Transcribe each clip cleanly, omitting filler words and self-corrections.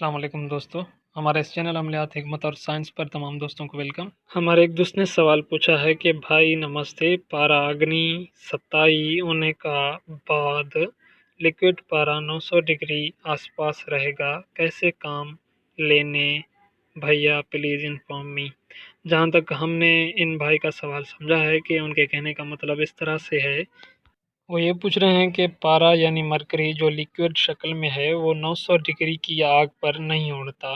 السلام علیکم دوستو، ہمارے اس چینل عملیات حکمت اور سائنس پر تمام دوستوں کو ویلکم۔ ہمارے ایک دوست نے سوال پوچھا ہے کہ بھائی نمستے، پارا اگنی 27 ہونے کا بعد لیکوڈ پارا 900 ڈگری آس پاس رہے گا، کیسے کام لینے بھیا پلیز انفارم می۔ جہاں تک ہم نے ان بھائی کا سوال سمجھا ہے کہ ان کے کہنے کا مطلب اس طرح سے ہے، وہ یہ پوچھ رہے ہیں کہ پارا یعنی مرکری جو لیکوڈ شکل میں ہے وہ 900 ڈگری کی آگ پر نہیں اڑتا،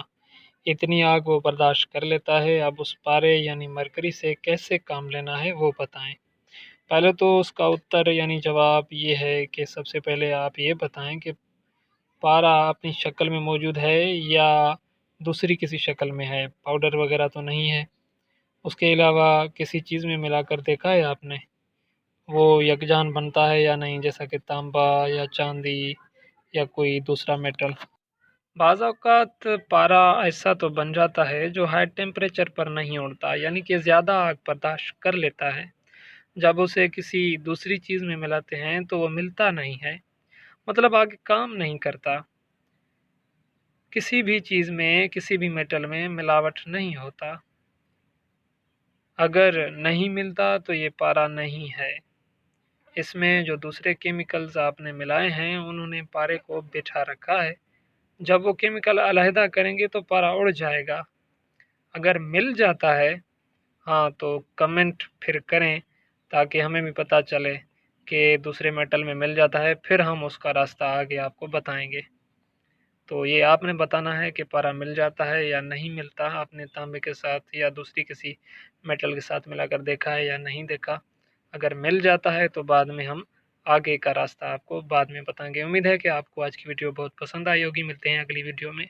اتنی آگ وہ برداشت کر لیتا ہے۔ اب اس پارے یعنی مرکری سے کیسے کام لینا ہے وہ بتائیں۔ پہلے تو اس کا اتر یعنی جواب یہ ہے کہ سب سے پہلے آپ یہ بتائیں کہ پارا اپنی شکل میں موجود ہے یا دوسری کسی شکل میں ہے، پاؤڈر وغیرہ تو نہیں ہے، اس کے علاوہ کسی چیز میں ملا کر دیکھا ہے آپ نے، وہ یکجان بنتا ہے یا نہیں، جیسا کہ تانبا یا چاندی یا کوئی دوسرا میٹل۔ بعض اوقات پارا ایسا تو بن جاتا ہے جو ہائی ٹیمپریچر پر نہیں اڑتا، یعنی کہ زیادہ آگ برداشت کر لیتا ہے۔ جب اسے کسی دوسری چیز میں ملاتے ہیں تو وہ ملتا نہیں ہے، مطلب آگے کام نہیں کرتا۔ کسی بھی چیز میں، کسی بھی میٹل میں ملاوٹ نہیں ہوتا، اگر نہیں ملتا تو یہ پارا نہیں ہے۔ اس میں جو دوسرے کیمیکلز آپ نے ملائے ہیں انہوں نے پارے کو بٹھا رکھا ہے، جب وہ کیمیکل علیحدہ کریں گے تو پارا اڑ جائے گا۔ اگر مل جاتا ہے ہاں تو کمنٹ پھر کریں تاکہ ہمیں بھی پتہ چلے کہ دوسرے میٹل میں مل جاتا ہے، پھر ہم اس کا راستہ آگے آپ کو بتائیں گے۔ تو یہ آپ نے بتانا ہے کہ پارا مل جاتا ہے یا نہیں ملتا، آپ نے تانبے کے ساتھ یا دوسری کسی میٹل کے ساتھ ملا کر دیکھا ہے یا نہیں دیکھا۔ اگر مل جاتا ہے تو بعد میں ہم آگے کا راستہ آپ کو بعد میں بتائیں گے۔ امید ہے کہ آپ کو آج کی ویڈیو بہت پسند آئی ہوگی۔ ملتے ہیں اگلی ویڈیو میں۔